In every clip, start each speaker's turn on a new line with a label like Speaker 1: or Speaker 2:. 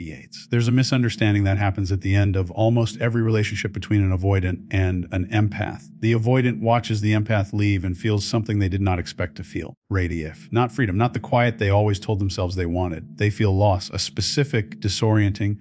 Speaker 1: Radiates. There's a misunderstanding that happens at the end of almost every relationship between an avoidant and an empath. The avoidant watches the empath leave and feels something they did not expect to feel. Radiate. Not freedom, not the quiet they always told themselves they wanted. They feel loss, a specific, disorienting,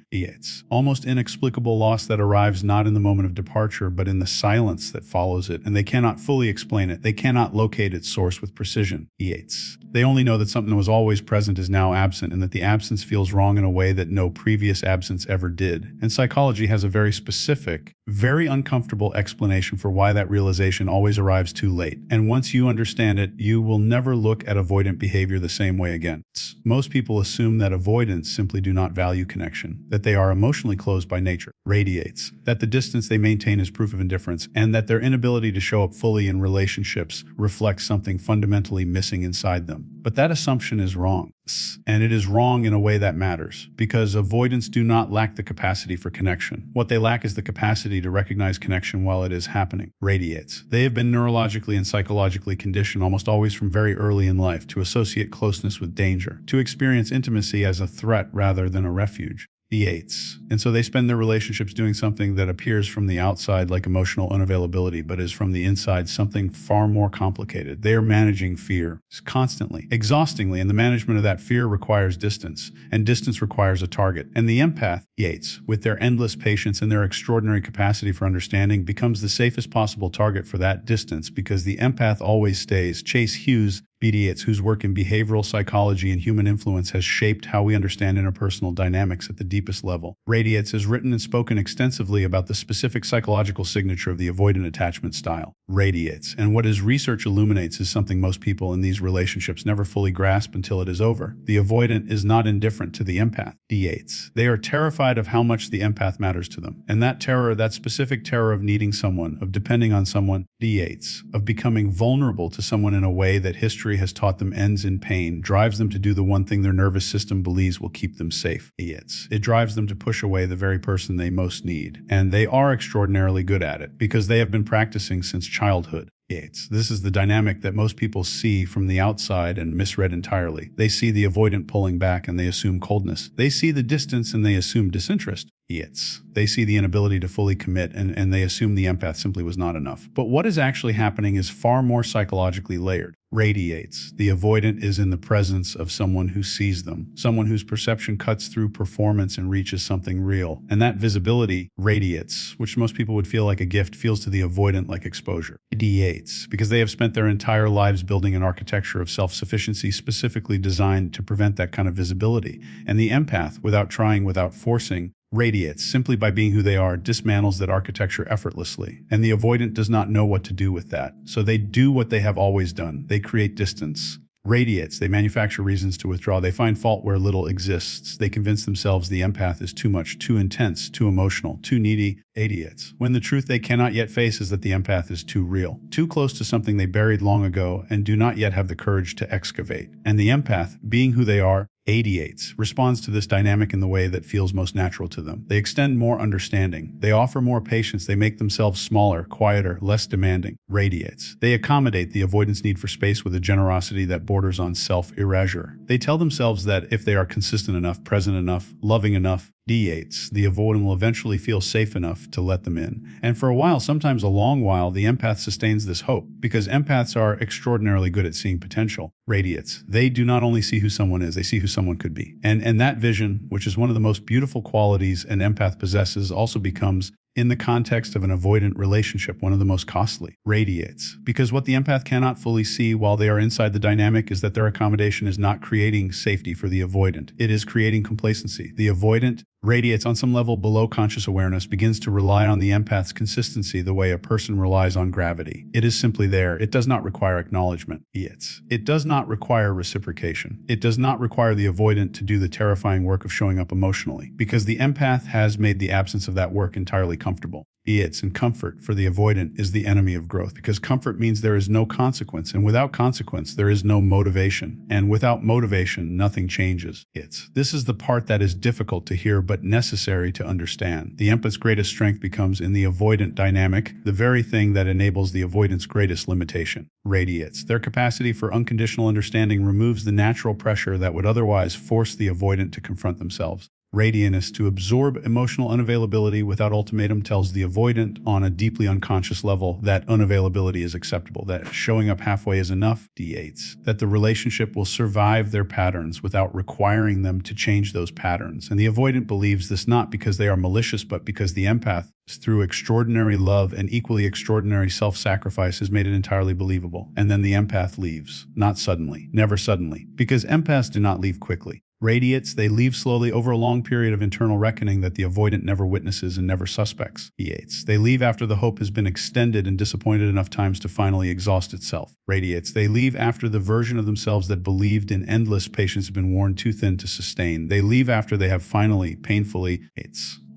Speaker 1: almost inexplicable loss that arrives not in the moment of departure, but in the silence that follows it, and they cannot fully explain it. They cannot locate its source with precision. They only know that something that was always present is now absent, and that the absence feels wrong in a way that no previous absence ever did. And psychology has a very specific, very uncomfortable explanation for why that realization always arrives too late. And once you understand it, you will never look at avoidant behavior the same way again. Most people assume that avoidants simply do not value connection, that they are emotionally closed by nature, radiates, that the distance they maintain is proof of indifference, and that their inability to show up fully in relationships reflects something fundamentally missing inside them. But that assumption is wrong. And it is wrong in a way that matters, because avoidants do not lack the capacity for connection. What they lack is the capacity to recognize connection while it is happening. Radiates. They have been neurologically and psychologically conditioned almost always from very early in life to associate closeness with danger, to experience intimacy as a threat rather than a refuge. And so they spend their relationships doing something that appears from the outside like emotional unavailability, but is from the inside something far more complicated. They are managing fear constantly, exhaustingly, and the management of that fear requires distance, and distance requires a target. And the empath, with their endless patience and their extraordinary capacity for understanding, becomes the safest possible target for that distance, because the empath always stays. Chase Hughes, whose work in behavioral psychology and human influence has shaped how we understand interpersonal dynamics at the deepest level. Radiates has written and spoken extensively about the specific psychological signature of the avoidant attachment style. Radiates. And what his research illuminates is something most people in these relationships never fully grasp until it is over. The avoidant is not indifferent to the empath. They are terrified of how much the empath matters to them. And that terror, that specific terror of needing someone, of depending on someone, of becoming vulnerable to someone in a way that history has taught them ends in pain, drives them to do the one thing their nervous system believes will keep them safe. It drives them to push away the very person they most need. And they are extraordinarily good at it, because they have been practicing since childhood. This is the dynamic that most people see from the outside and misread entirely. They see the avoidant pulling back and they assume coldness. They see the distance and they assume disinterest. They see the inability to fully commit and they assume the empath simply was not enough. But what is actually happening is far more psychologically layered. Radiates. The avoidant is in the presence of someone who sees them, someone whose perception cuts through performance and reaches something real. And that visibility radiates, which most people would feel like a gift, feels to the avoidant like exposure. Radiates, because they have spent their entire lives building an architecture of self-sufficiency specifically designed to prevent that kind of visibility. And the empath, without trying, without forcing, radiates simply by being who they are, dismantles that architecture effortlessly. And the avoidant does not know what to do with that. So they do what they have always done. They create distance. Radiates. They manufacture reasons to withdraw. They find fault where little exists. They convince themselves the empath is too much, too intense, too emotional, too needy. Idiots. When the truth they cannot yet face is that the empath is too real, too close to something they buried long ago and do not yet have the courage to excavate. And the empath, being who they are, radiates, responds to this dynamic in the way that feels most natural to them. They extend more understanding. They offer more patience. They make themselves smaller, quieter, less demanding. Radiates. They accommodate the avoidance need for space with a generosity that borders on self-erasure. They tell themselves that if they are consistent enough, present enough, loving enough, the avoidant will eventually feel safe enough to let them in. And for a while, sometimes a long while, the empath sustains this hope, because empaths are extraordinarily good at seeing potential. Radiates. They do not only see who someone is, they see who someone could be. And that vision, which is one of the most beautiful qualities an empath possesses, also becomes, in the context of an avoidant relationship, one of the most costly. Radiates. Because what the empath cannot fully see while they are inside the dynamic is that their accommodation is not creating safety for the avoidant. It is creating complacency. The avoidant radiates on some level below conscious awareness, begins to rely on the empath's consistency the way a person relies on gravity. It is simply there. It does not require acknowledgement. It does not require reciprocation. It does not require the avoidant to do the terrifying work of showing up emotionally, because the empath has made the absence of that work entirely comfortable. And comfort for the avoidant is the enemy of growth, because comfort means there is no consequence, and without consequence, there is no motivation. And without motivation, nothing changes. This is the part that is difficult to hear but necessary to understand. The empath's greatest strength becomes in the avoidant dynamic, the very thing that enables the avoidant's greatest limitation. Radiates. Their capacity for unconditional understanding removes the natural pressure that would otherwise force the avoidant to confront themselves. Readiness to absorb emotional unavailability without ultimatum tells the avoidant on a deeply unconscious level that unavailability is acceptable, that showing up halfway is enough. D8s. That the relationship will survive their patterns without requiring them to change those patterns. And the avoidant believes this not because they are malicious, but because the empath, through extraordinary love and equally extraordinary self-sacrifice, has made it entirely believable. And then the empath leaves. Not suddenly. Never suddenly. Because empaths do not leave quickly. Radiates, they leave slowly over a long period of internal reckoning that the avoidant never witnesses and never suspects. E8s, they leave after the hope has been extended and disappointed enough times to finally exhaust itself. Radiates, they leave after the version of themselves that believed in endless patience has been worn too thin to sustain. They leave after they have finally, painfully,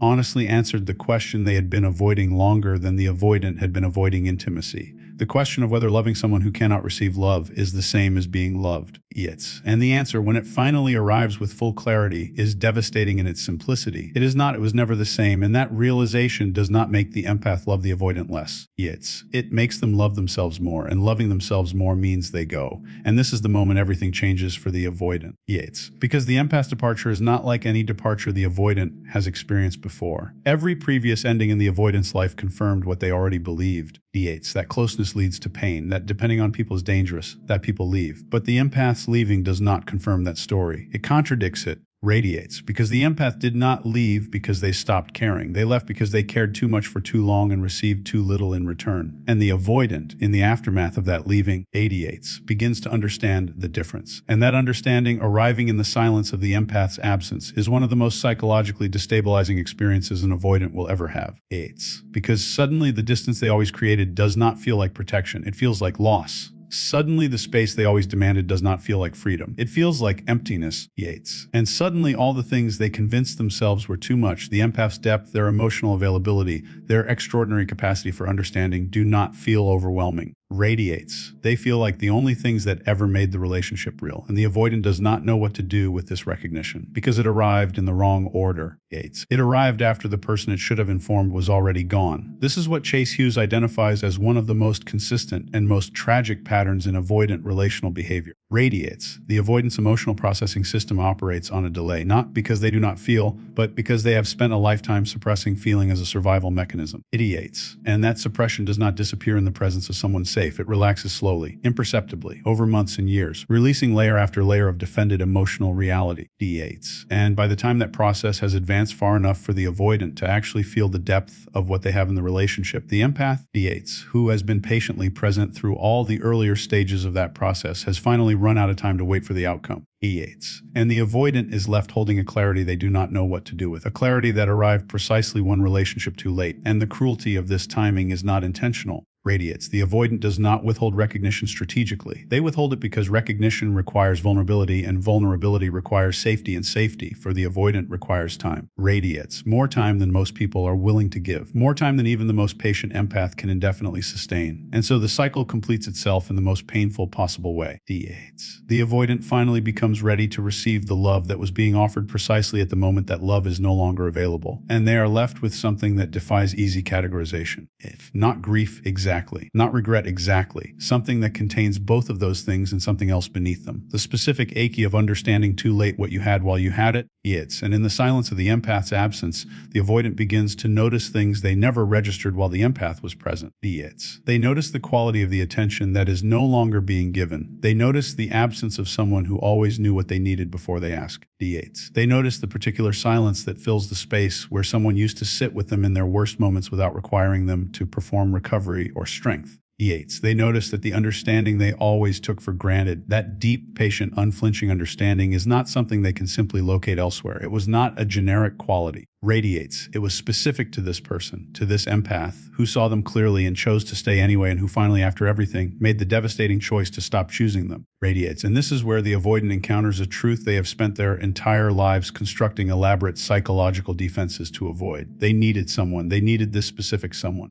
Speaker 1: honestly answered the question they had been avoiding longer than the avoidant had been avoiding intimacy. The question of whether loving someone who cannot receive love is the same as being loved. Yes. And the answer, when it finally arrives with full clarity, is devastating in its simplicity. It is not, it was never the same, and that realization does not make the empath love the avoidant less. Yes. It makes them love themselves more, and loving themselves more means they go. And this is the moment everything changes for the avoidant. Yes. Because the empath's departure is not like any departure the avoidant has experienced before. Every previous ending in the avoidant's life confirmed what they already believed. D8s, that closeness leads to pain, that depending on people is dangerous, that people leave. But the empath's leaving does not confirm that story. It contradicts it. Radiates, because the empath did not leave because they stopped caring. They left because they cared too much for too long and received too little in return. And the avoidant, in the aftermath of that leaving, radiates, begins to understand the difference. And that understanding, arriving in the silence of the empath's absence, is one of the most psychologically destabilizing experiences an avoidant will ever have. Aids. Because suddenly the distance they always created does not feel like protection. It feels like loss. Suddenly the space they always demanded does not feel like freedom. It feels like emptiness. Yates. And suddenly all the things they convinced themselves were too much, the empath's depth, their emotional availability, their extraordinary capacity for understanding, do not feel overwhelming. Radiates. They feel like the only things that ever made the relationship real, and the avoidant does not know what to do with this recognition because it arrived in the wrong order. Yates. It arrived after the person it should have informed was already gone. This is what Chase Hughes identifies as one of the most consistent and most tragic patterns in avoidant relational behavior. Radiates. The avoidance emotional processing system operates on a delay, not because they do not feel, but because they have spent a lifetime suppressing feeling as a survival mechanism. Ideates. And that suppression does not disappear in the presence of someone safe. It relaxes slowly, imperceptibly, over months and years, releasing layer after layer of defended emotional reality. D8s. And by the time that process has advanced far enough for the avoidant to actually feel the depth of what they have in the relationship, the empath, D8s, who has been patiently present through all the earlier stages of that process, has finally run out of time to wait for the outcome. E8s. And the avoidant is left holding a clarity they do not know what to do with, a clarity that arrived precisely one relationship too late, and the cruelty of this timing is not intentional. Radiates. The avoidant does not withhold recognition strategically. They withhold it because recognition requires vulnerability, and vulnerability requires safety, and safety for the avoidant requires time. Radiates. More time than most people are willing to give. More time than even the most patient empath can indefinitely sustain. And so the cycle completes itself in the most painful possible way. D8s. The avoidant finally becomes ready to receive the love that was being offered precisely at the moment that love is no longer available. And they are left with something that defies easy categorization. If not grief exactly. Not regret exactly. Something that contains both of those things and something else beneath them. The specific achy of understanding too late what you had while you had it. And in the silence of the empath's absence, the avoidant begins to notice things they never registered while the empath was present. They notice the quality of the attention that is no longer being given. They notice the absence of someone who always knew what they needed before they asked. They notice the particular silence that fills the space where someone used to sit with them in their worst moments without requiring them to perform recovery or strength. They notice that the understanding they always took for granted, that deep, patient, unflinching understanding, is not something they can simply locate elsewhere. It was not a generic quality. Radiates. It was specific to this person, to this empath, who saw them clearly and chose to stay anyway, and who finally, after everything, made the devastating choice to stop choosing them. Radiates. And this is where the avoidant encounters a truth they have spent their entire lives constructing elaborate psychological defenses to avoid. They needed someone. They needed this specific someone.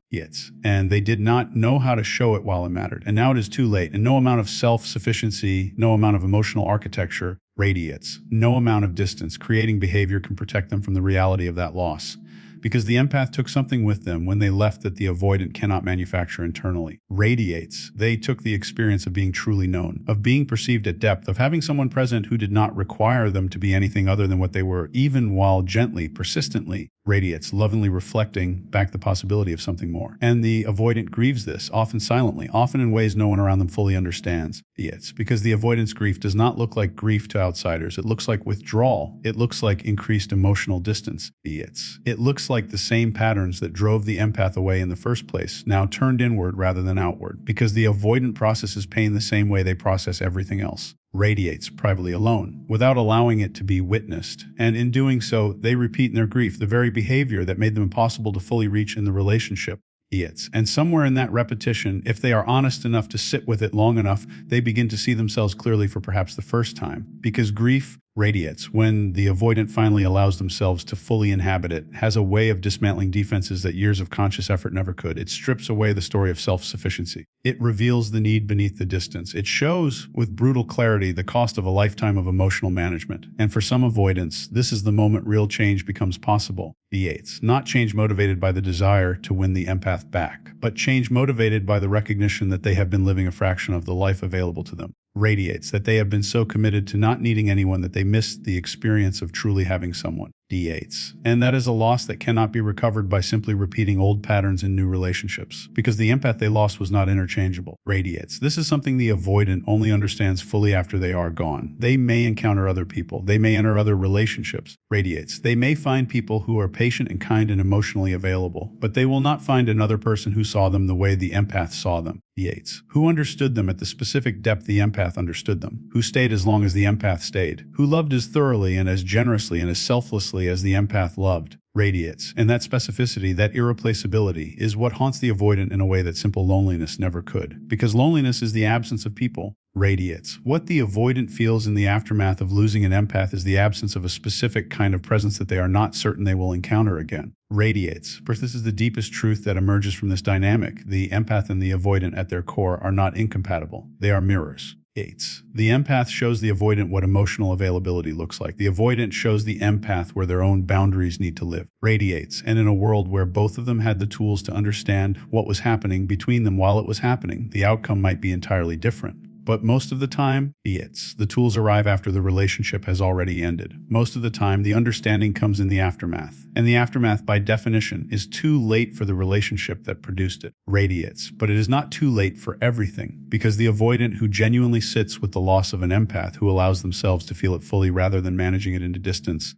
Speaker 1: And they did not know how to show it while it mattered. And now it is too late, and no amount of self-sufficiency, no amount of emotional architecture radiates. No amount of distance creating behavior can protect them from the reality of that loss. because the empath took something with them when they left that the avoidant cannot manufacture internally. Radiates. They took the experience of being truly known, of being perceived at depth, of having someone present who did not require them to be anything other than what they were, even while gently, persistently, radiates, lovingly reflecting back the possibility of something more. And the avoidant grieves this, often silently, often in ways no one around them fully understands. It's because the avoidance grief does not look like grief to outsiders. It looks like withdrawal. It looks like increased emotional distance. It looks like the same patterns that drove the empath away in the first place, now turned inward rather than outward, because the avoidant processes pain the same way they process everything else. Radiates privately alone, without allowing it to be witnessed. And in doing so, they repeat in their grief the very behavior that made them impossible to fully reach in the relationship. And somewhere in that repetition, if they are honest enough to sit with it long enough, they begin to see themselves clearly for perhaps the first time. Because grief radiates when the avoidant finally allows themselves to fully inhabit it, has a way of dismantling defenses that years of conscious effort never could. It strips away the story of self-sufficiency. It reveals the need beneath the distance. It shows with brutal clarity the cost of a lifetime of emotional management. And for some avoidants, this is the moment real change becomes possible. Not change motivated by the desire to win the empath back, but change motivated by the recognition that they have been living a fraction of the life available to them. Radiates that they have been so committed to not needing anyone that they missed the experience of truly having someone. And that is a loss that cannot be recovered by simply repeating old patterns in new relationships, because the empath they lost was not interchangeable. Radiates. This is something the avoidant only understands fully after they are gone. They may encounter other people. They may enter other relationships. Radiates. They may find people who are patient and kind and emotionally available, but they will not find another person who saw them the way the empath saw them. Who understood them at the specific depth the empath understood them, who stayed as long as the empath stayed, who loved as thoroughly and as generously and as selflessly as the empath loved. Radiates. And that specificity, that irreplaceability, is what haunts the avoidant in a way that simple loneliness never could. Because loneliness is the absence of people. Radiates. What the avoidant feels in the aftermath of losing an empath is the absence of a specific kind of presence that they are not certain they will encounter again. Radiates. But this is the deepest truth that emerges from this dynamic. The empath and the avoidant at their core are not incompatible. They are mirrors. The empath shows the avoidant what emotional availability looks like. The avoidant shows the empath where their own boundaries need to live. Radiates. And in a world where both of them had the tools to understand what was happening between them while it was happening, the outcome might be entirely different. But most of the time, the tools arrive after the relationship has already ended. Most of the time, the understanding comes in the aftermath. And the aftermath, by definition, is too late for the relationship that produced it. Radiates. But it is not too late for everything, because the avoidant who genuinely sits with the loss of an empath, who allows themselves to feel it fully rather than managing it into distance,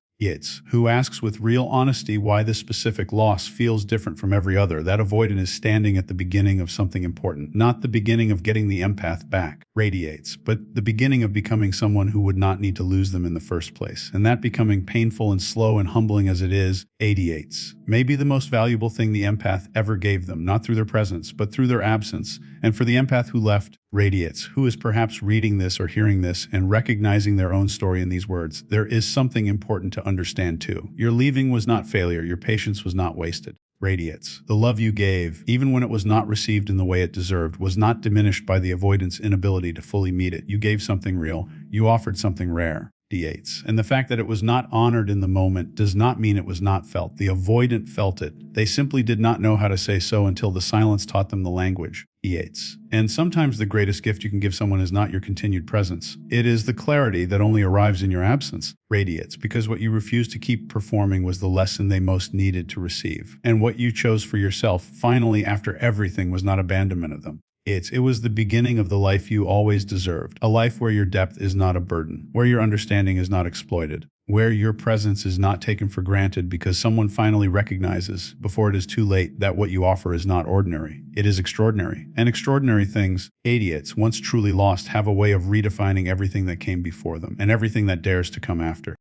Speaker 1: who asks with real honesty why this specific loss feels different from every other. That avoidant is standing at the beginning of something important, not the beginning of getting the empath back. Radiates, but the beginning of becoming someone who would not need to lose them in the first place. And that becoming, painful and slow and humbling as it is, radiates. Maybe the most valuable thing the empath ever gave them, not through their presence, but through their absence. And for the empath who left, radiates, who is perhaps reading this or hearing this and recognizing their own story in these words, there is something important to understand too. Your leaving was not failure. Your patience was not wasted. Radiates. The love you gave, even when it was not received in the way it deserved, was not diminished by the avoidant's inability to fully meet it. You gave something real. You offered something rare. And the fact that it was not honored in the moment does not mean it was not felt. The avoidant felt it. They simply did not know how to say so until the silence taught them the language. And sometimes the greatest gift you can give someone is not your continued presence. It is the clarity that only arrives in your absence. Radiates, because what you refused to keep performing was the lesson they most needed to receive. And what you chose for yourself, finally after everything, was not abandonment of them. It was the beginning of the life you always deserved, a life where your depth is not a burden, where your understanding is not exploited, where your presence is not taken for granted because someone finally recognizes, before it is too late, that what you offer is not ordinary. It is extraordinary. And extraordinary things, idiots, once truly lost, have a way of redefining everything that came before them and everything that dares to come after.